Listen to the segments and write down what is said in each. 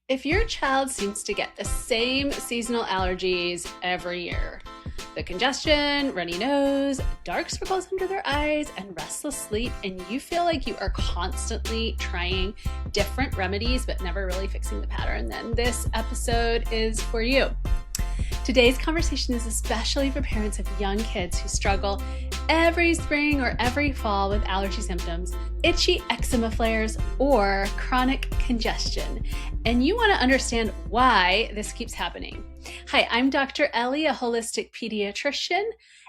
If your child seems to get the same seasonal allergies every year, the congestion, runny nose, dark circles under their eyes, and restless sleep, and you feel like you are constantly trying different remedies but never really fixing the pattern, then this episode is for you. Today's conversation is especially for parents of young kids who struggle every spring or every fall with allergy symptoms, itchy eczema flares, or chronic congestion. And you want to understand why this keeps happening. Hi, I'm Dr. Ellie, a holistic pediatrician,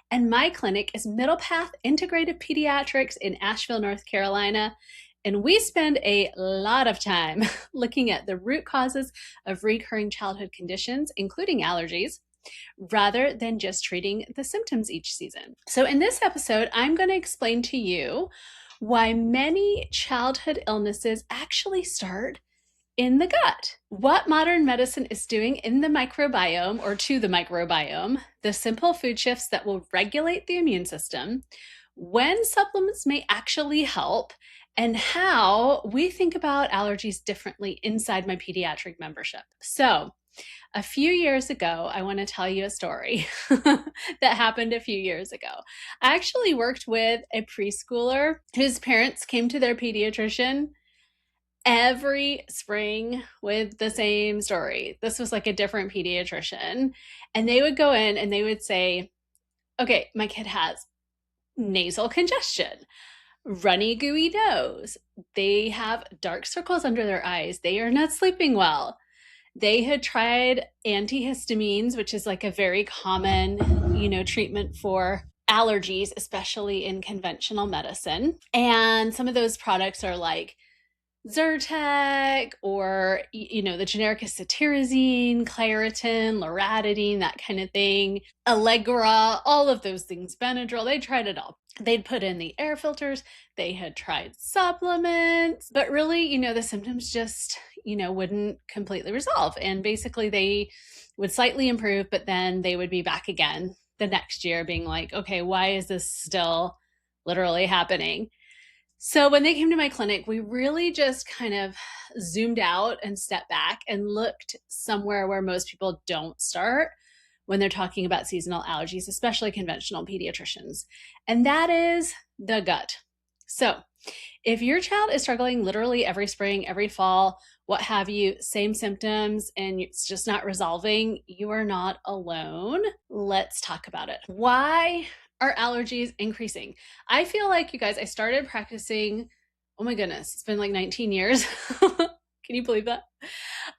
and my clinic is Middle Path Integrative Pediatrics in Asheville, North Carolina. And we spend a lot of time looking at the root causes of recurring childhood conditions, including allergies, rather than just treating the symptoms each season. So in this episode, I'm going to explain to you why many childhood illnesses actually start in the gut, what modern medicine is doing in the microbiome or to the microbiome, the simple food shifts that will regulate the immune system, when supplements may actually help, and how we think about allergies differently inside my pediatric membership. So a few years ago, I want to tell you a story that happened a few years ago. I actually worked with a preschooler whose parents came to their pediatrician every spring with the same story. This was like a different pediatrician. And they would go in and they would say, okay, my kid has nasal congestion, runny, gooey nose. They have dark circles under their eyes. They are not sleeping well. They had tried antihistamines, which is like a very common, treatment for allergies, especially in conventional medicine. And some of those products are like Zyrtec or, the generic is cetirizine, Claritin, loratadine, that kind of thing, Allegra, all of those things, Benadryl, they tried it all. They'd put in the air filters, they had tried supplements, but really, the symptoms just, wouldn't completely resolve. And basically they would slightly improve, but then they would be back again the next year being like, okay, why is this still literally happening? So when they came to my clinic, we really just kind of zoomed out and stepped back and looked somewhere where most people don't start when they're talking about seasonal allergies, especially conventional pediatricians, and that is the gut. So if your child is struggling literally every spring, every fall, what have you, same symptoms, and it's just not resolving, you are not alone. Let's talk about it. Why are allergies increasing? I feel like, you guys, I started practicing, oh my goodness, it's been like 19 years. Can you believe that?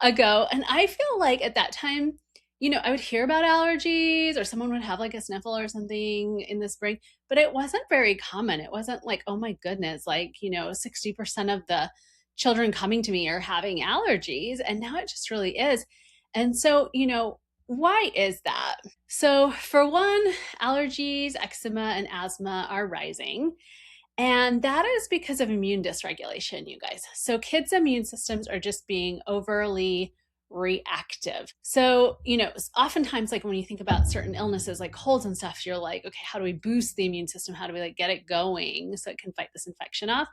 Ago. And I feel like at that time, I would hear about allergies or someone would have like a sniffle or something in the spring, but it wasn't very common. It wasn't like, oh my goodness, like, 60% of the children coming to me are having allergies. And now it just really is. And so, why is that? So for one, allergies, eczema, and asthma are rising. And that is because of immune dysregulation, you guys. So kids' immune systems are just being overly reactive. So, oftentimes, like when you think about certain illnesses like colds and stuff, you're like, okay, how do we boost the immune system? How do we get it going so it can fight this infection off?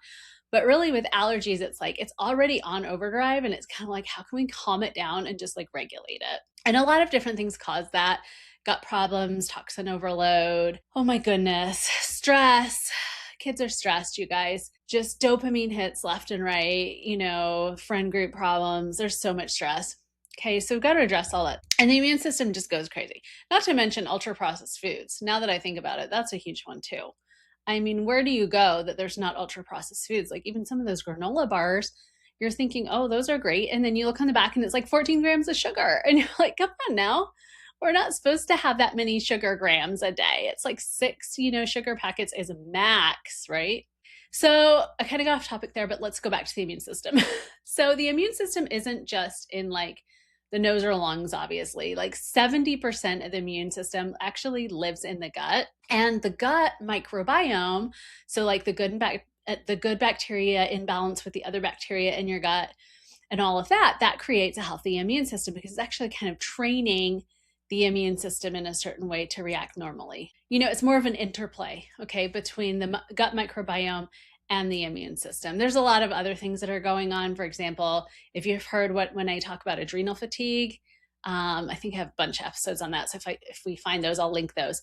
But really with allergies, it's like it's already on overdrive, and it's kind of like, how can we calm it down and just regulate it? And a lot of different things cause that. Gut problems, toxin overload. Oh my goodness, stress. Kids are stressed, you guys. Just dopamine hits left and right, friend group problems. There's so much stress. Okay, so we've got to address all that. And the immune system just goes crazy. Not to mention ultra-processed foods. Now that I think about it, that's a huge one too. I mean, where do you go that there's not ultra-processed foods? Like even some of those granola bars, you're thinking, oh, those are great. And then you look on the back and it's like 14 grams of sugar. And you're like, come on now. We're not supposed to have that many sugar grams a day. It's like 6, sugar packets is max, right? So I kind of got off topic there, but let's go back to the immune system. So the immune system isn't just in the nose or lungs, obviously. 70% of the immune system actually lives in the gut. And the gut microbiome, so the good bacteria in balance with the other bacteria in your gut and all of that, that creates a healthy immune system because it's actually kind of training the immune system in a certain way to react normally. It's more of an interplay, okay, between the gut microbiome and the immune system. There's a lot of other things that are going on. For example, if you've heard when I talk about adrenal fatigue, I think I have a bunch of episodes on that. So if we find those, I'll link those.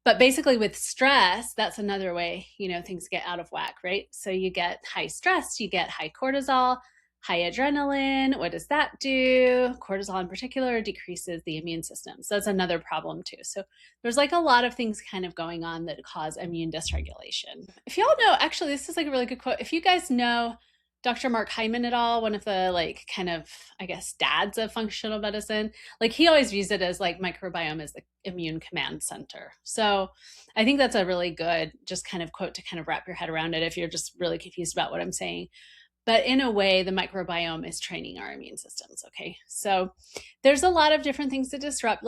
But basically with stress, that's another way, things get out of whack, right? So you get high stress, you get high cortisol, high adrenaline. What does that do? Cortisol in particular decreases the immune system. So that's another problem too. So there's like a lot of things kind of going on that cause immune dysregulation. If y'all know, actually, this is like a really good quote. If you guys know Dr. Mark Hyman at all, one of the like kind of, I guess, dads of functional medicine, like he always views it as like microbiome as the immune command center. So I think that's a really good just kind of quote to kind of wrap your head around it if you're just really confused about what I'm saying. But in a way, the microbiome is training our immune systems, okay? So there's a lot of different things that disrupt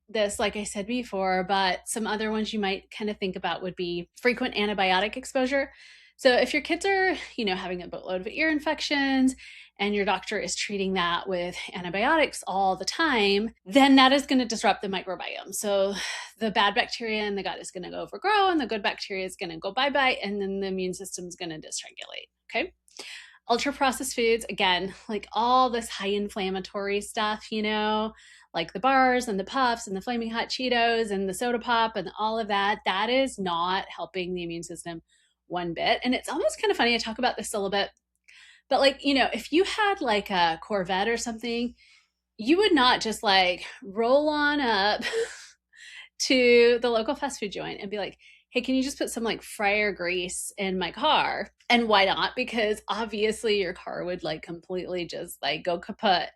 this, like I said before, but some other ones you might kind of think about would be frequent antibiotic exposure. So if your kids are, having a boatload of ear infections and your doctor is treating that with antibiotics all the time, then that is going to disrupt the microbiome. So the bad bacteria in the gut is going to overgrow and the good bacteria is going to go bye-bye, and then the immune system is going to dysregulate, okay? Ultra processed foods, again, like all this high inflammatory stuff, like the bars and the puffs and the flaming hot Cheetos and the soda pop and all of that, that is not helping the immune system one bit. And it's almost kind of funny. I talk about this a little bit, but like, if you had like a Corvette or something, you would not just like roll on up to the local fast food joint and be like, hey, can you just put some like fryer grease in my car? And why not? Because obviously your car would like completely just like go kaput.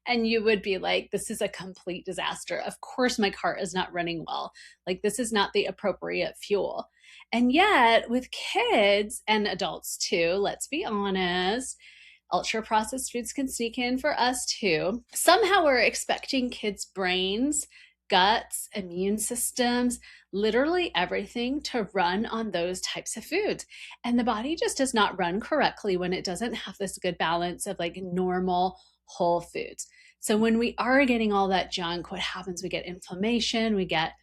And you would be like, this is a complete disaster. Of course, my car is not running well. Like, this is not the appropriate fuel. And yet, with kids and adults too, let's be honest, ultra processed foods can sneak in for us too. Somehow we're expecting kids' brains, guts, immune systems, literally everything to run on those types of foods. And the body just does not run correctly when it doesn't have this good balance of like normal whole foods. So when we are getting all that junk, what happens? We get inflammation, we get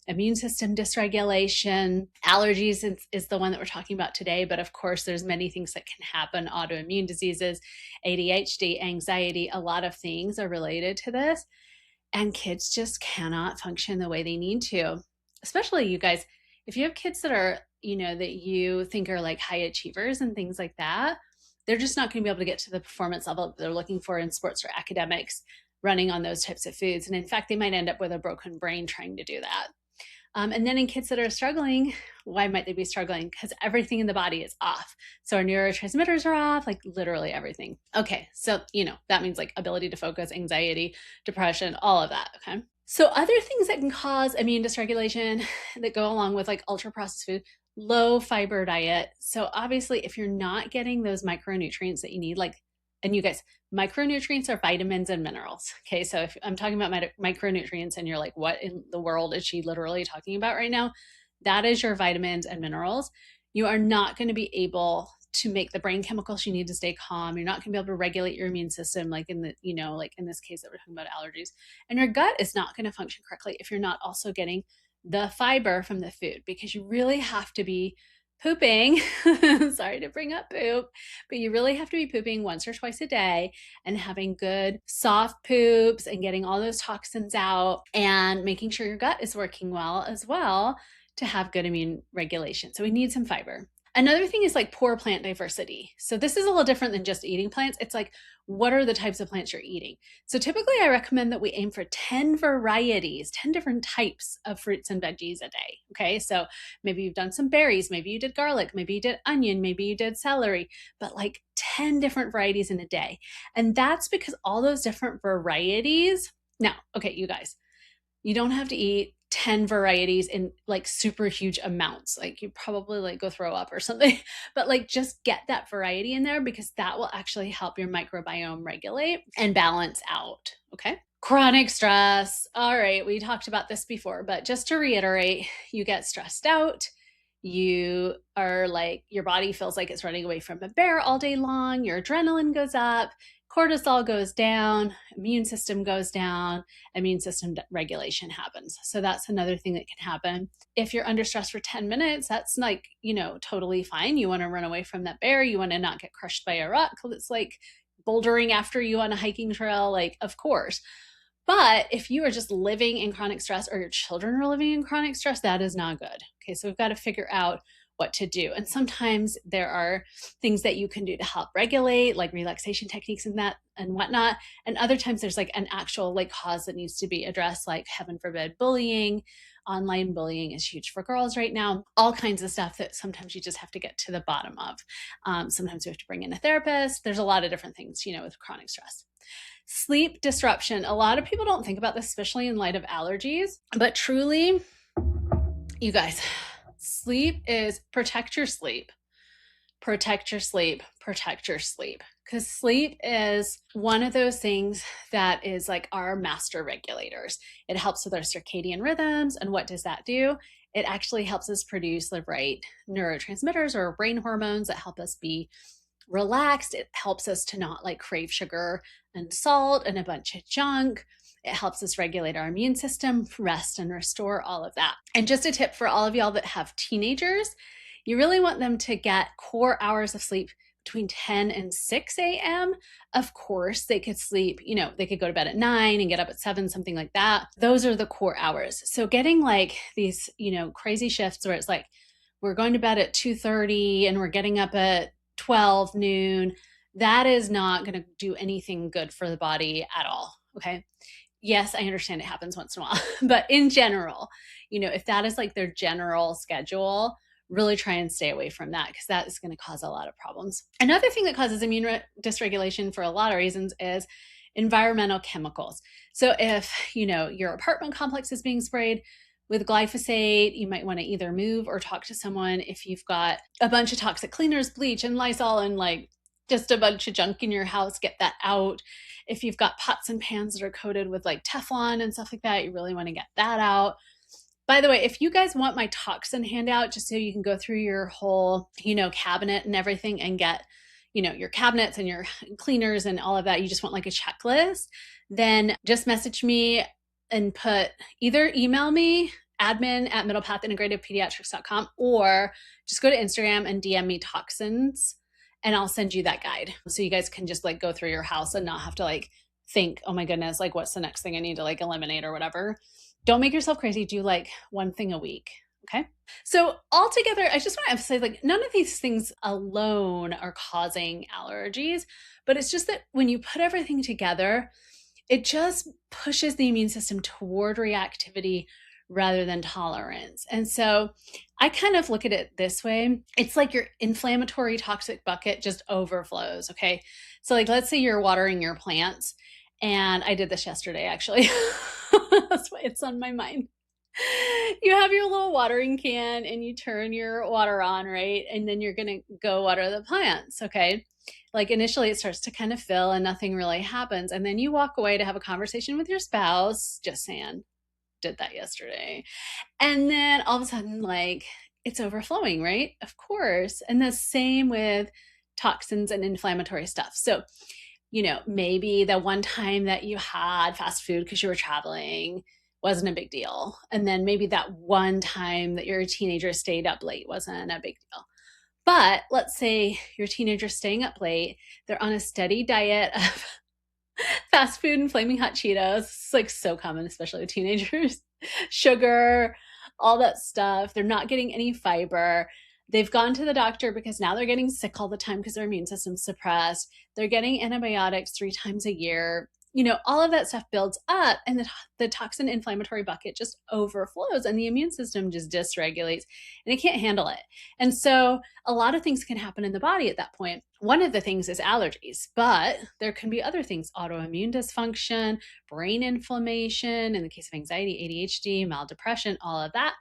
immune system dysregulation. Allergies is the one that we're talking about today, but of course there's many things that can happen. Autoimmune diseases, ADHD, anxiety, a lot of things are related to this. And kids just cannot function the way they need to. Especially you guys, if you have kids that are, that you think are like high achievers and things like that, they're just not going to be able to get to the performance level that they're looking for in sports or academics running on those types of foods. And in fact, they might end up with a broken brain trying to do that. And then in kids that are struggling, why might they be struggling? Because everything in the body is off. So our neurotransmitters are off, like literally everything. Okay, so, that means like ability to focus, anxiety, depression, all of that, okay? So other things that can cause immune dysregulation that go along with like ultra processed food, low fiber diet. So obviously if you're not getting those micronutrients that you need, like, and you guys, micronutrients are vitamins and minerals. Okay, so if I'm talking about micronutrients and you're like, what in the world is she literally talking about right now? That is your vitamins and minerals. You are not going to be able to make the brain chemicals you need to stay calm. You're not going to be able to regulate your immune system, like in the, like in this case that we're talking about allergies. And your gut is not going to function correctly if you're not also getting the fiber from the food, because you really have to be pooping. Sorry to bring up poop, but you really have to be pooping once or twice a day and having good soft poops and getting all those toxins out and making sure your gut is working well as well to have good immune regulation. So we need some fiber. Another thing is like poor plant diversity. So this is a little different than just eating plants. It's like, what are the types of plants you're eating? So typically I recommend that we aim for 10 varieties, 10 different types of fruits and veggies a day. Okay, so maybe you've done some berries, maybe you did garlic, maybe you did onion, maybe you did celery, but like 10 different varieties in a day. And that's because all those different varieties, now, okay, you guys, you don't have to eat 10 varieties in like super huge amounts. Like you probably like go throw up or something, but like just get that variety in there because that will actually help your microbiome regulate and balance out. Okay. Chronic stress. All right. We talked about this before, but just to reiterate, you get stressed out. You are like, your body feels like it's running away from a bear all day long. Your adrenaline goes up. cortisol goes down, immune system goes down, immune system regulation happens. So that's another thing that can happen. If you're under stress for 10 minutes, that's like, totally fine. You want to run away from that bear. You want to not get crushed by a rock that's like bouldering after you on a hiking trail, like, of course. But if you are just living in chronic stress, or your children are living in chronic stress, that is not good. Okay, so we've got to figure out what to do. And sometimes there are things that you can do to help regulate, like relaxation techniques and that and whatnot. And other times there's like an actual like cause that needs to be addressed, like heaven forbid, bullying. Online bullying is huge for girls right now. All kinds of stuff that sometimes you just have to get to the bottom of. Sometimes we have to bring in a therapist. There's a lot of different things, with chronic stress. Sleep disruption. A lot of people don't think about this, especially in light of allergies, but truly, you guys, sleep is protect your sleep, protect your sleep, protect your sleep. Because sleep is one of those things that is like our master regulators. It helps with our circadian rhythms. And what does that do? It actually helps us produce the right neurotransmitters or brain hormones that help us be relaxed. It helps us to not like crave sugar and salt and a bunch of junk. It helps us regulate our immune system, rest and restore, all of that. And just a tip for all of y'all that have teenagers, you really want them to get core hours of sleep between 10 and 6 a.m. Of course, they could sleep, they could go to bed at 9 and get up at 7, something like that. Those are the core hours. So getting like these, crazy shifts where it's like, we're going to bed at 2:30 and we're getting up at 12 noon, that is not going to do anything good for the body at all. Okay. Yes, I understand it happens once in a while, but in general, if that is like their general schedule, really try and stay away from that, because that is going to cause a lot of problems. Another thing that causes immune dysregulation for a lot of reasons is environmental chemicals. So if, your apartment complex is being sprayed with glyphosate, you might want to either move or talk to someone. If you've got a bunch of toxic cleaners, bleach and Lysol and like just a bunch of junk in your house, get that out. If you've got pots and pans that are coated with like Teflon and stuff like that, you really want to get that out. By the way, if you guys want my toxin handout, just so you can go through your whole, cabinet and everything and get, your cabinets and your cleaners and all of that, you just want like a checklist, then just message me and either email me, admin@middlepathintegrativePediatrics.com, or just go to Instagram and DM me toxins, and I'll send you that guide. So you guys can just like go through your house and not have to like think, oh my goodness, like what's the next thing I need to like eliminate or whatever. Don't make yourself crazy. Do like one thing a week. Okay. So altogether, I just want to emphasize, like, none of these things alone are causing allergies, but it's just that when you put everything together, it just pushes the immune system toward reactivity rather than tolerance. And so I kind of look at it this way. It's like your inflammatory toxic bucket just overflows. Okay. So like, let's say you're watering your plants, and I did this yesterday, actually. That's why it's on my mind. You have your little watering can and you turn your water on, right? And then you're going to go water the plants. Okay. Like initially it starts to kind of fill and nothing really happens. And then you walk away to have a conversation with your spouse. Just saying, did that yesterday. And then all of a sudden, like, it's overflowing, right? Of course. And the same with toxins and inflammatory stuff. So, maybe the one time that you had fast food because you were traveling wasn't a big deal. And then maybe that one time that your teenager stayed up late wasn't a big deal. But let's say your teenager's staying up late, they're on a steady diet of fast food and flaming hot Cheetos. It's like so common, especially with teenagers. Sugar, all that stuff. They're not getting any fiber. They've gone to the doctor because now they're getting sick all the time because their immune system's suppressed. They're getting antibiotics 3 times a year. All of that stuff builds up, and the toxin inflammatory bucket just overflows, and the immune system just dysregulates and it can't handle it. And so a lot of things can happen in the body at that point. One of the things is allergies, but there can be other things: autoimmune dysfunction, brain inflammation, in the case of anxiety, ADHD, mild depression, all of that.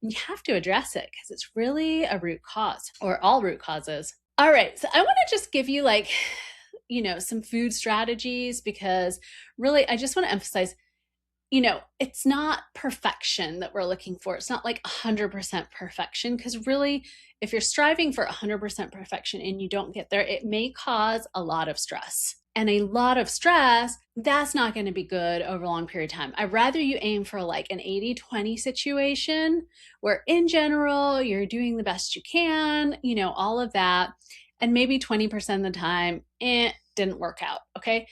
And you have to address it because it's really a root cause, or all root causes. All right. So I want to just give you like, some food strategies, because really, I just want to emphasize, it's not perfection that we're looking for. It's not like 100% perfection, because really, if you're striving for 100% perfection and you don't get there, it may cause a lot of stress. and a lot of stress, that's not going to be good over a long period of time. I'd rather you aim for like an 80-20 situation where in general, you're doing the best you can, all of that. And maybe 20% of the time, it didn't work out. Okay.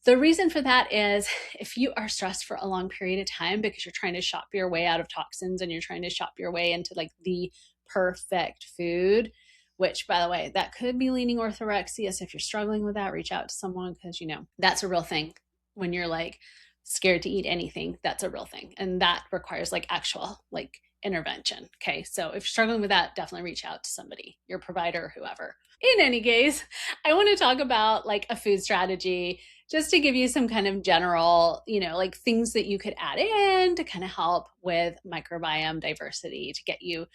The reason for that is if you are stressed for a long period of time because you're trying to shop your way out of toxins and you're trying to shop your way into like the perfect food, which by the way, that could be leaning orthorexia. So if you're struggling with that, reach out to someone because that's a real thing. When you're like scared to eat anything, that's a real thing. And that requires like actual like intervention. Okay. So if you're struggling with that, definitely reach out to somebody, your provider, whoever. In any case, I want to talk about like a food strategy just to give you some kind of general, like things that you could add in to kind of help with microbiome diversity to get you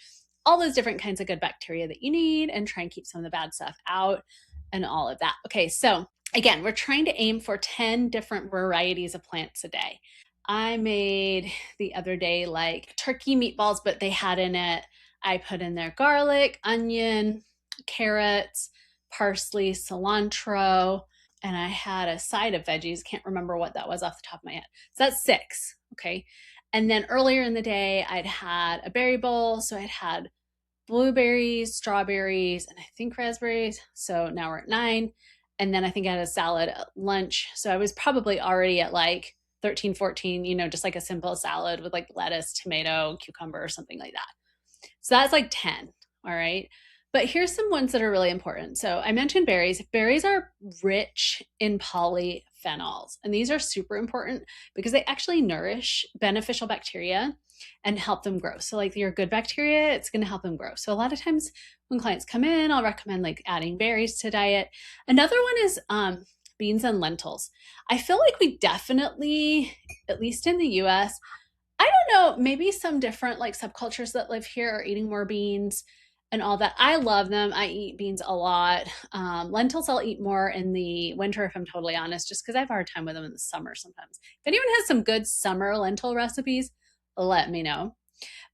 all those different kinds of good bacteria that you need and try and keep some of the bad stuff out and all of that. Okay, so again, we're trying to aim for 10 different varieties of plants a day. I made the other day like turkey meatballs, but they had in it, I put in there garlic, onion, carrots, parsley, cilantro, and I had a side of veggies. Can't remember what that was off the top of my head. So that's 6, okay? And then earlier in the day, I'd had a berry bowl. So I'd had blueberries, strawberries, and I think raspberries. So now we're at 9. And then I think I had a salad at lunch. So I was probably already at like 13, 14, just like a simple salad with like lettuce, tomato, cucumber, or something like that. So that's like 10, all right? But here's some ones that are really important. So I mentioned berries. Berries are rich in polyphenols, and these are super important because they actually nourish beneficial bacteria and help them grow. So like your good bacteria, it's going to help them grow. So a lot of times when clients come in, I'll recommend like adding berries to diet. Another one is beans and lentils. I feel like we definitely, at least in the US, I don't know, maybe some different like subcultures that live here are eating more beans and all that. I love them. I eat beans a lot. Lentils I'll eat more in the winter, if I'm totally honest, just because I have a hard time with them in the summer sometimes. If anyone has some good summer lentil recipes, let me know.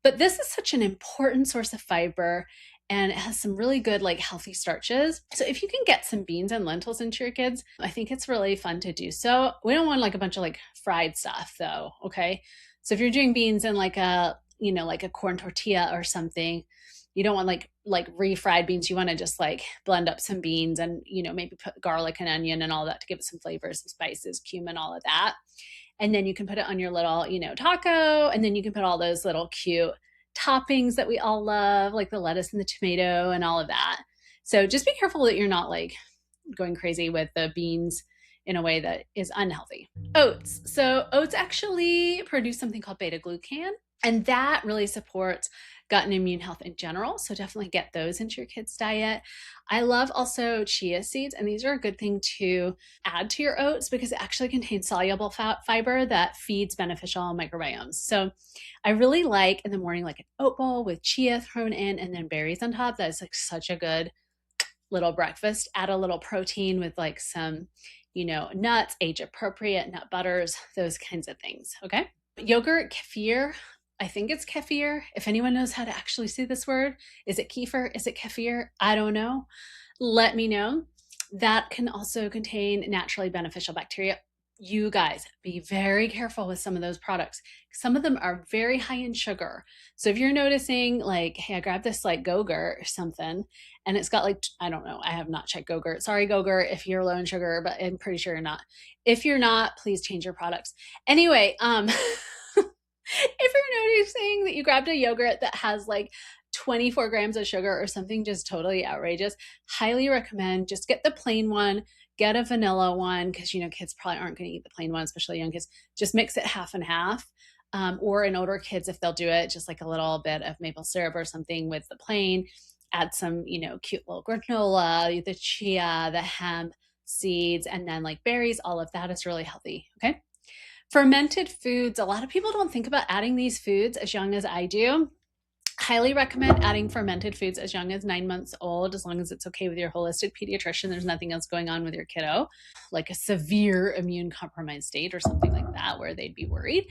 But this is such an important source of fiber, and it has some really good like healthy starches. So if you can get some beans and lentils into your kids, I think it's really fun to do so. We don't want like a bunch of like fried stuff though, okay? So if you're doing beans in like a, like a corn tortilla or something, you don't want like refried beans. You want to just like blend up some beans and, maybe put garlic and onion and all that to give it some flavors, some spices, cumin, all of that. And then you can put it on your little, taco. And then you can put all those little cute toppings that we all love, like the lettuce and the tomato and all of that. So just be careful that you're not like going crazy with the beans in a way that is unhealthy. Oats. So oats actually produce something called beta glucan, and that really supports gut and immune health in general. So definitely get those into your kids' diet. I love also chia seeds, and these are a good thing to add to your oats because it actually contains soluble fiber that feeds beneficial microbiomes. So I really like in the morning, like an oat bowl with chia thrown in and then berries on top. That is like such a good little breakfast. Add a little protein with like some, nuts, age appropriate nut butters, those kinds of things. Okay. Yogurt, kefir. I think it's kefir. If anyone knows how to actually say this word, is it kefir? Is it kefir? I don't know. Let me know. That can also contain naturally beneficial bacteria. You guys, be very careful with some of those products. Some of them are very high in sugar. So if you're noticing like, hey, I grabbed this like Go-Gurt or something, and it's got like, I don't know, I have not checked Go-Gurt. Sorry, Go-Gurt, if you're low in sugar, but I'm pretty sure you're not. If you're not, please change your products. Anyway, if you're noticing that you grabbed a yogurt that has like 24 grams of sugar or something just totally outrageous, highly recommend just get the plain one, get a vanilla one, because kids probably aren't going to eat the plain one, especially young kids. Just mix it half and half. Or in older kids, if they'll do it, just like a little bit of maple syrup or something with the plain. Add some, cute little granola, the chia, the hemp seeds, and then like berries. All of that is really healthy. Okay. Fermented foods. A lot of people don't think about adding these foods as young as I do. Highly recommend adding fermented foods as young as 9 months old, as long as it's okay with your holistic pediatrician. There's nothing else going on with your kiddo, like a severe immune compromised state or something like that, where they'd be worried.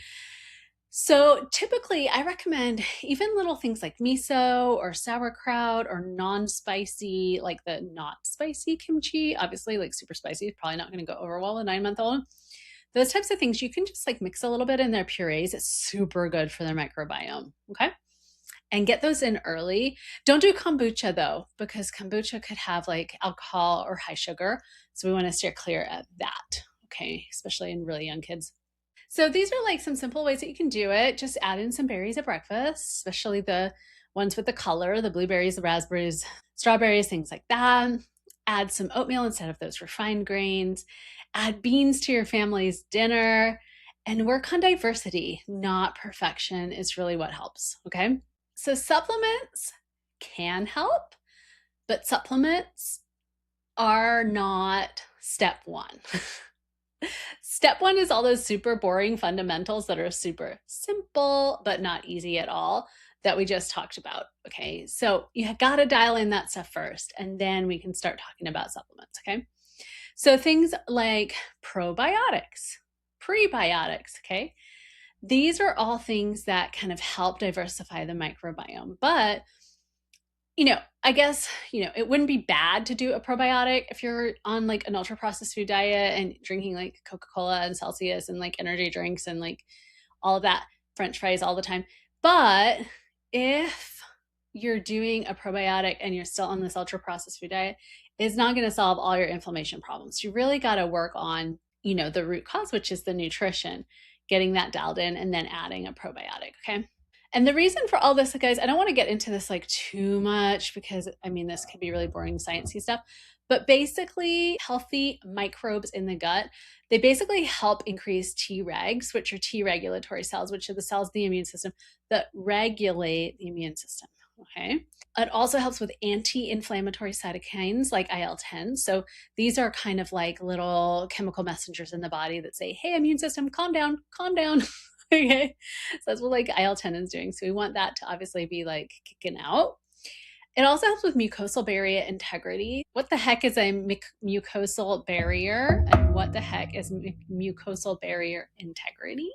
So typically, I recommend even little things like miso or sauerkraut or non-spicy, like the not spicy kimchi. Obviously, like super spicy is probably not going to go over well with a 9-month-old. Those types of things you can just like mix a little bit in their purees. It's super good for their microbiome. Okay. And get those in early. Don't do kombucha though, because kombucha could have like alcohol or high sugar. So we want to steer clear of that. Okay. Especially in really young kids. So these are like some simple ways that you can do it. Just add in some berries at breakfast, especially the ones with the color, the blueberries, the raspberries, strawberries, things like that. Add some oatmeal instead of those refined grains. Add beans to your family's dinner and work on diversity, not perfection, is really what helps. Okay. So supplements can help, but supplements are not step one. Step one is all those super boring fundamentals that are super simple, but not easy at all that we just talked about. Okay. So you got to dial in that stuff first, and then we can start talking about supplements. Okay. So things like probiotics, prebiotics. Okay. These are all things that kind of help diversify the microbiome, but I guess, it wouldn't be bad to do a probiotic if you're on like an ultra processed food diet and drinking like Coca-Cola and Celsius and like energy drinks and like all of that, French fries all the time. But if you're doing a probiotic and you're still on this ultra processed food diet, it's not going to solve all your inflammation problems. You really got to work on, the root cause, which is the nutrition, getting that dialed in and then adding a probiotic. Okay. And the reason for all this, guys, I don't want to get into this like too much because this could be really boring sciencey stuff. But basically, healthy microbes in the gut, they basically help increase Tregs, which are T regulatory cells, which are the cells of the immune system that regulate the immune system. Okay. It also helps with anti-inflammatory cytokines like IL-10. So these are kind of like little chemical messengers in the body that say, hey, immune system, calm down, calm down. Okay. So that's what like IL-10 is doing. So we want that to obviously be like kicking out. It also helps with mucosal barrier integrity. What the heck is a mucosal barrier? And what the heck is mucosal barrier integrity?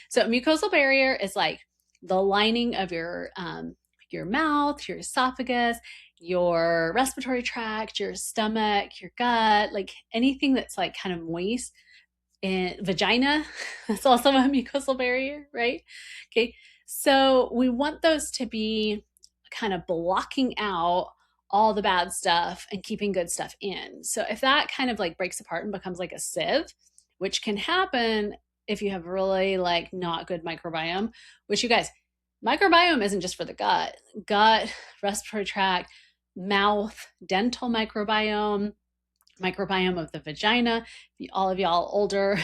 So mucosal barrier is like the lining of your mouth, your esophagus, your respiratory tract, your stomach, your gut, like anything that's like kind of moist. And vagina, that's also a mucosal barrier, right? Okay, so we want those to be kind of blocking out all the bad stuff and keeping good stuff in. So if that kind of like breaks apart and becomes like a sieve, which can happen if you have really like not good microbiome, which you guys, microbiome isn't just for the gut, respiratory tract, mouth, dental microbiome of the vagina. All of y'all older,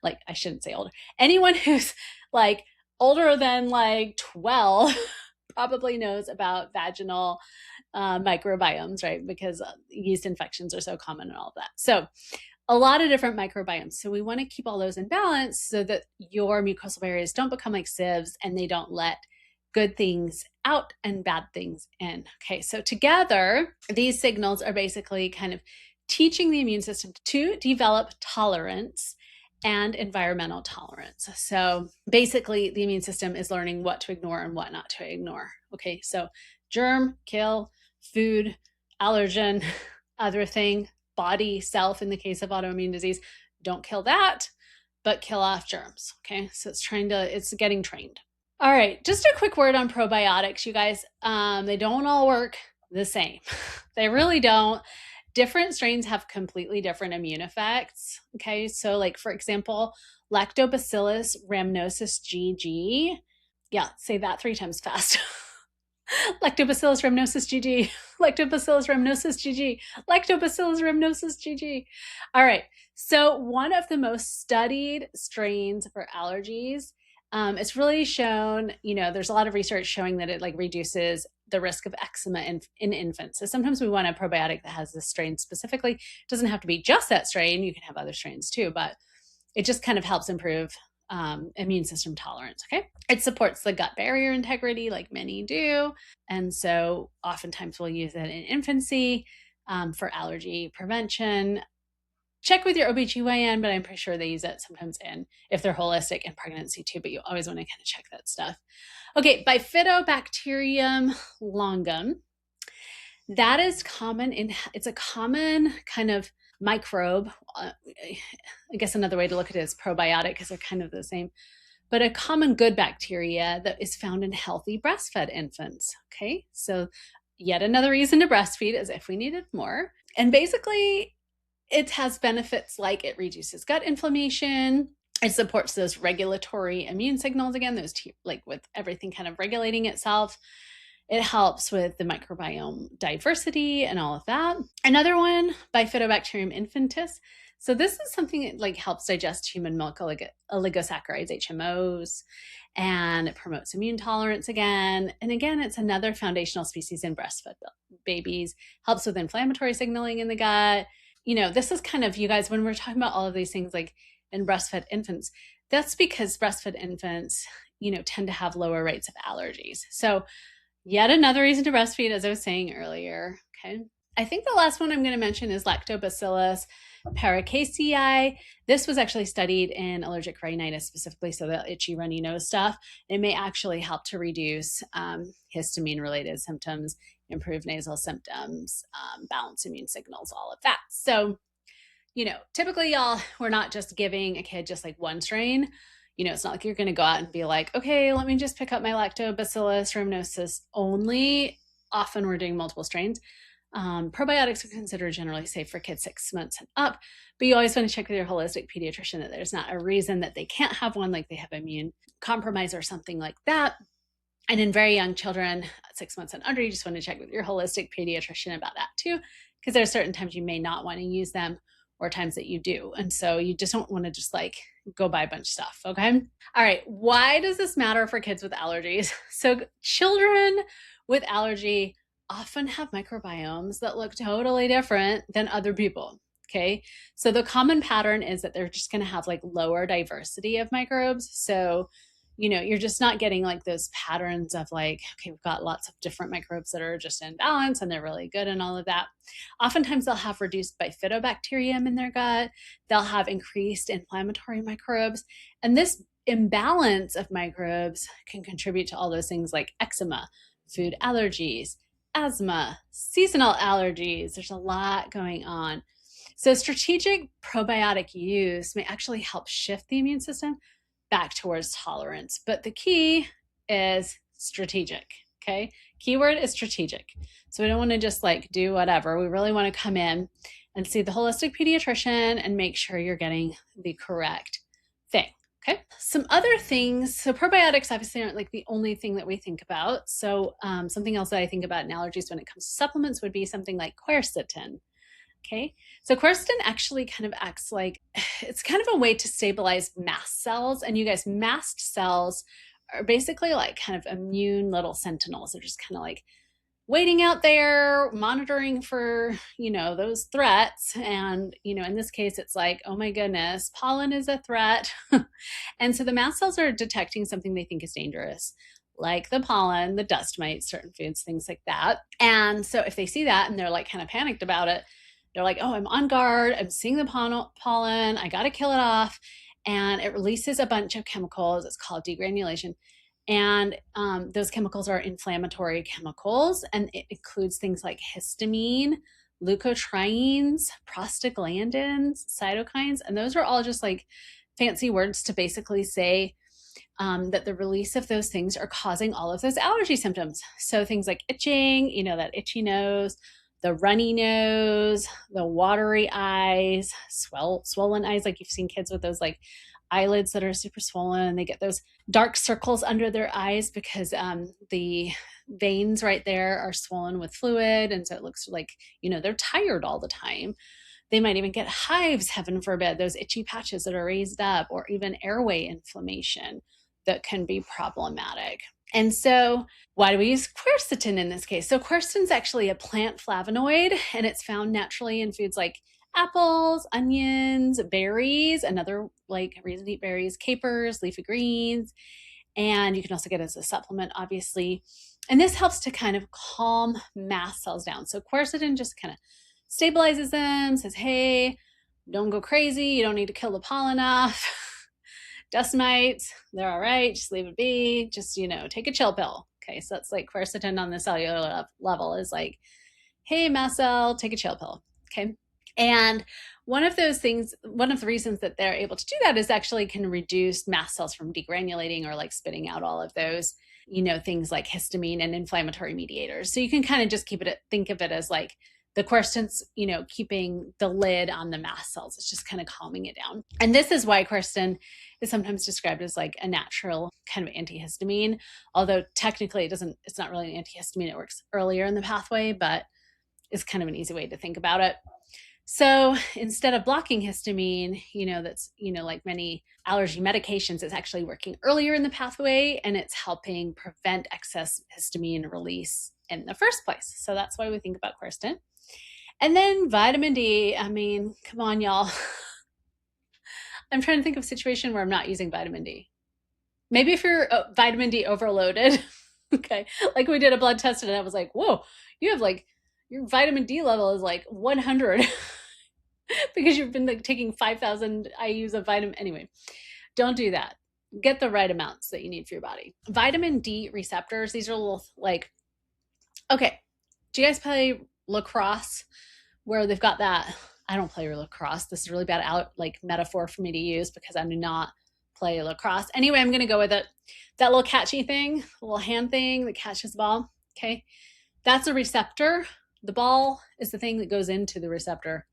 like I shouldn't say older, anyone who's like older than like 12 probably knows about vaginal microbiomes, right? Because yeast infections are so common and all of that. So a lot of different microbiomes. So we want to keep all those in balance so that your mucosal barriers don't become like sieves and they don't let good things out and bad things in. Okay, so together, these signals are basically kind of teaching the immune system to develop tolerance and environmental tolerance. So basically, the immune system is learning what to ignore and what not to ignore. Okay, so germ, kill, food, allergen, other thing, body, self in the case of autoimmune disease, don't kill that, but kill off germs. Okay, so it's getting trained. All right, just a quick word on probiotics, you guys. They don't all work the same. They really don't. Different strains have completely different immune effects. Okay, so like for example, Lactobacillus rhamnosus GG. Yeah, say that 3 times fast. Lactobacillus rhamnosus GG. Lactobacillus rhamnosus GG. Lactobacillus rhamnosus GG. All right, so one of the most studied strains for allergies. It's really shown, there's a lot of research showing that it like reduces the risk of eczema in infants. So sometimes we want a probiotic that has this strain specifically. It doesn't have to be just that strain. You can have other strains too, but it just kind of helps improve immune system tolerance. Okay. It supports the gut barrier integrity like many do. And so oftentimes we'll use it in infancy for allergy prevention. check with your OBGYN, but I'm pretty sure they use it sometimes if they're holistic, in pregnancy too, but you always want to kind of check that stuff. Okay, Bifidobacterium longum. That is common it's a common kind of microbe. I guess another way to look at it is probiotic, because they're kind of the same, but a common good bacteria that is found in healthy breastfed infants. Okay, so yet another reason to breastfeed, as if we needed more. And basically, it has benefits like it reduces gut inflammation. It supports those regulatory immune signals again, like with everything kind of regulating itself. It helps with the microbiome diversity and all of that. Another one, Bifidobacterium infantis. So this is something that like helps digest human milk oligosaccharides, HMOs, and it promotes immune tolerance again. And again, it's another foundational species in breastfed babies, helps with inflammatory signaling in the gut. This is kind of, you guys, when we're talking about all of these things like in breastfed infants, that's because breastfed infants, tend to have lower rates of allergies. So yet another reason to breastfeed, as I was saying earlier. Okay. I think the last one I'm going to mention is Lactobacillus paracasei. This was actually studied in allergic rhinitis specifically, so the itchy runny nose stuff. It may actually help to reduce histamine-related symptoms, improve nasal symptoms, balance immune signals, all of that. So, typically, y'all, we're not just giving a kid just like one strain. It's not like you're going to go out and be like, okay, let me just pick up my Lactobacillus rhamnosus only. Often we're doing multiple strains. Probiotics are considered generally safe for kids 6 months and up, but you always want to check with your holistic pediatrician that there's not a reason that they can't have one, like they have immune compromise or something like that. And in very young children, 6 months and under, you just want to check with your holistic pediatrician about that too, because there are certain times you may not want to use them or times that you do. And so you just don't want to just like go buy a bunch of stuff, okay? All right, why does this matter for kids with allergies? So children with allergy often have microbiomes that look totally different than other people, okay? So the common pattern is that they're just gonna have like lower diversity of microbes. So you're just not getting like those patterns of like, okay, we've got lots of different microbes that are just in balance and they're really good and all of that. Oftentimes they'll have reduced bifidobacterium in their gut. They'll have increased inflammatory microbes. And this imbalance of microbes can contribute to all those things like eczema, food allergies, asthma, seasonal allergies. There's a lot going on. So strategic probiotic use may actually help shift the immune system back towards tolerance. But the key is strategic, okay? Keyword is strategic. So we don't want to just like do whatever. We really want to come in and see the holistic pediatrician and make sure you're getting the correct thing, okay? Some other things, so probiotics obviously aren't like the only thing that we think about. So something else that I think about in allergies when it comes to supplements would be something like quercetin. Okay, so quercetin actually kind of acts like, it's kind of a way to stabilize mast cells. And you guys, mast cells are basically like kind of immune little sentinels. They're just kind of like waiting out there, monitoring for, those threats. And, in this case, it's like, oh my goodness, pollen is a threat. And so the mast cells are detecting something they think is dangerous, like the pollen, the dust mites, certain foods, things like that. And so if they see that and they're like kind of panicked about it, they're like, oh, I'm on guard. I'm seeing the pollen. I got to kill it off. And it releases a bunch of chemicals. It's called degranulation. And those chemicals are inflammatory chemicals. And it includes things like histamine, leukotrienes, prostaglandins, cytokines. And those are all just like fancy words to basically say that the release of those things are causing all of those allergy symptoms. So things like itching, that itchy nose, the runny nose, the watery eyes, swollen eyes, like you've seen kids with those like eyelids that are super swollen. They get those dark circles under their eyes because the veins right there are swollen with fluid. And so it looks like, they're tired all the time. They might even get hives, heaven forbid, those itchy patches that are raised up, or even airway inflammation that can be problematic. And so why do we use quercetin in this case? So quercetin is actually a plant flavonoid, and it's found naturally in foods like apples, onions, berries, another like reason to eat berries, capers, leafy greens. And you can also get it as a supplement, obviously. And this helps to kind of calm mast cells down. So quercetin just kind of stabilizes them, says, hey, Don't go crazy. You don't need to kill the pollen off. Dust mites, they're all right. Just leave it be. Just, take a chill pill. Okay, so that's like quercetin on the cellular level is like, hey, mast cell, take a chill pill. Okay. And one of the reasons that they're able to do that is actually can reduce mast cells from degranulating or like spitting out all of those, things like histamine and inflammatory mediators. So you can kind of just think of it as like the quercetin's, keeping the lid on the mast cells. It's just kind of calming it down. And this is why quercetin is sometimes described as like a natural kind of antihistamine, although technically it's not really an antihistamine. It works earlier in the pathway, but it's kind of an easy way to think about it. So instead of blocking histamine, that's, like many allergy medications, it's actually working earlier in the pathway and it's helping prevent excess histamine release in the first place. So that's why we think about quercetin. And then vitamin D, I mean, come on, y'all. I'm trying to think of a situation where I'm not using vitamin D. Maybe if you're vitamin D overloaded, okay, like we did a blood test and I was like, whoa, you have like, your vitamin D level is like 100 because you've been like taking 5,000 IUs of vitamin. Anyway, don't do that. Get the right amounts that you need for your body. Vitamin D receptors, these are little like, okay, do you guys play lacrosse where they've got that? I don't play lacrosse. This is really bad metaphor for me to use because I do not play lacrosse. Anyway, I'm going to go with it. That little catchy thing, the little hand thing that catches the ball. Okay. That's a receptor. The ball is the thing that goes into the receptor.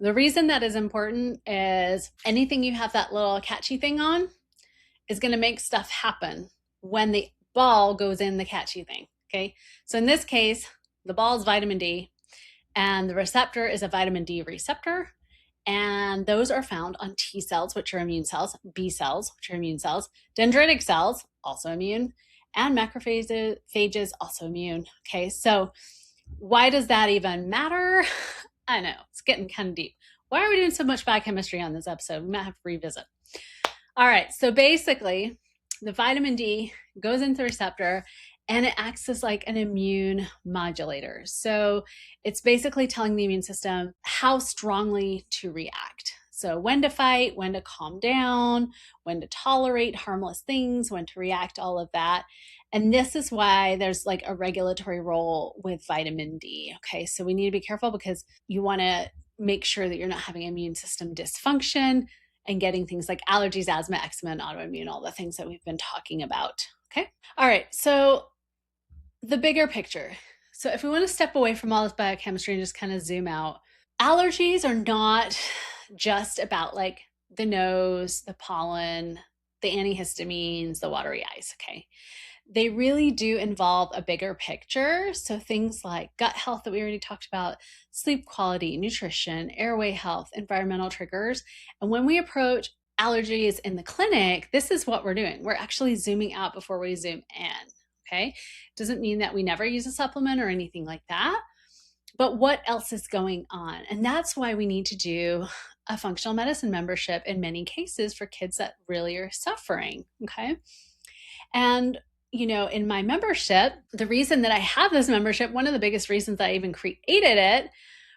The reason that is important is anything you have that little catchy thing on is going to make stuff happen when the ball goes in the catchy thing. Okay. So in this case, the ball is vitamin D and the receptor is a vitamin D receptor. And those are found on T cells, which are immune cells, B cells, which are immune cells, dendritic cells, also immune, and macrophages, also immune. Okay, so why does that even matter? I know, it's getting kind of deep. Why are we doing so much biochemistry on this episode? We might have to revisit. All right, so basically, the vitamin D goes into the receptor and it acts as like an immune modulator. So it's basically telling the immune system how strongly to react. So when to fight, when to calm down, when to tolerate harmless things, when to react, all of that. And this is why there's like a regulatory role with vitamin D. Okay, so we need to be careful because you want to make sure that you're not having immune system dysfunction and getting things like allergies, asthma, eczema, and autoimmune, all the things that we've been talking about. Okay. All right. So the bigger picture. So if we want to step away from all this biochemistry and just kind of zoom out, allergies are not just about like the nose, the pollen, the antihistamines, the watery eyes. Okay. They really do involve a bigger picture. So things like gut health that we already talked about, sleep quality, nutrition, airway health, environmental triggers. And when we approach allergies in the clinic, this is what we're doing. We're actually zooming out before we zoom in. Okay. Doesn't mean that we never use a supplement or anything like that. But what else is going on? And that's why we need to do a functional medicine membership in many cases for kids that really are suffering. Okay. And in my membership, the reason that I have this membership, one of the biggest reasons that I even created it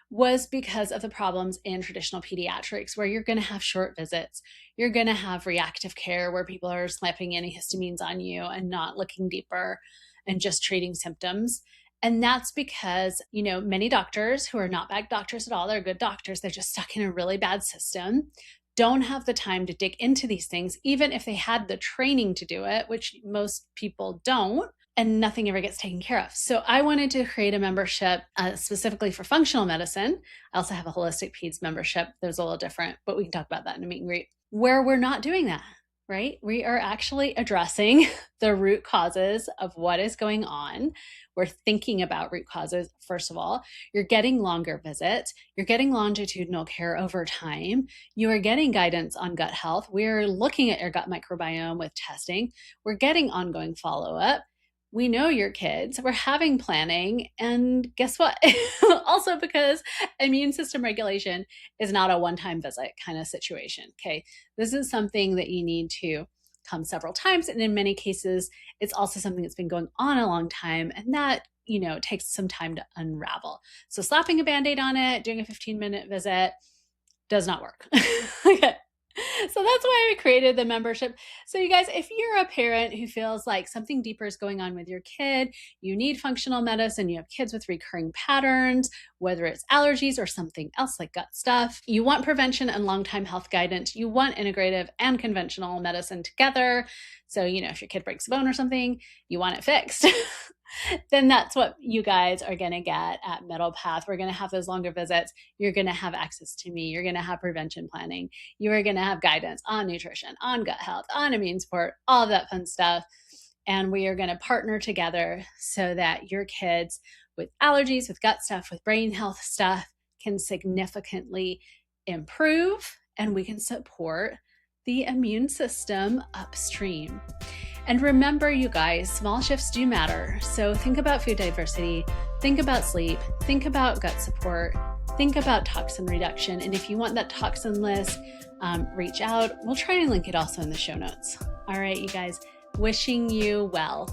was because of the problems in traditional pediatrics, where you're going to have short visits. You're going to have reactive care where people are slapping antihistamines on you and not looking deeper and just treating symptoms. And that's because, many doctors who are not bad doctors at all, they're good doctors, they're just stuck in a really bad system, don't have the time to dig into these things, even if they had the training to do it, which most people don't, and nothing ever gets taken care of. So I wanted to create a membership specifically for functional medicine. I also have a holistic peds membership. There's a little different, but we can talk about that in a meet and greet, where we're not doing that, right? We are actually addressing the root causes of what is going on. We're thinking about root causes. First of all, you're getting longer visits. You're getting longitudinal care over time. You are getting guidance on gut health. We're looking at your gut microbiome with testing. We're getting ongoing follow-up. We know your kids. We're having planning. And guess what? Also, because immune system regulation is not a one-time visit kind of situation. Okay. This is something that you need to come several times. And in many cases, it's also something that's been going on a long time. And that, takes some time to unravel. So slapping a Band-Aid on it, doing a 15-minute visit, does not work. Okay. So that's why we created the membership. So you guys, if you're a parent who feels like something deeper is going on with your kid, you need functional medicine, you have kids with recurring patterns, whether it's allergies or something else like gut stuff, you want prevention and long-time health guidance, you want integrative and conventional medicine together. So, if your kid breaks a bone or something, you want it fixed. Then that's what you guys are going to get at Middle Path. We're going to have those longer visits. You're going to have access to me. You're going to have prevention planning. You are going to have guidance on nutrition, on gut health, on immune support, all of that fun stuff. And we are going to partner together so that your kids with allergies, with gut stuff, with brain health stuff can significantly improve, and we can support the immune system upstream. And remember, you guys, small shifts do matter. So think about food diversity, think about sleep, think about gut support, think about toxin reduction. And if you want that toxin list, reach out. We'll try and link it also in the show notes. All right, you guys, wishing you well.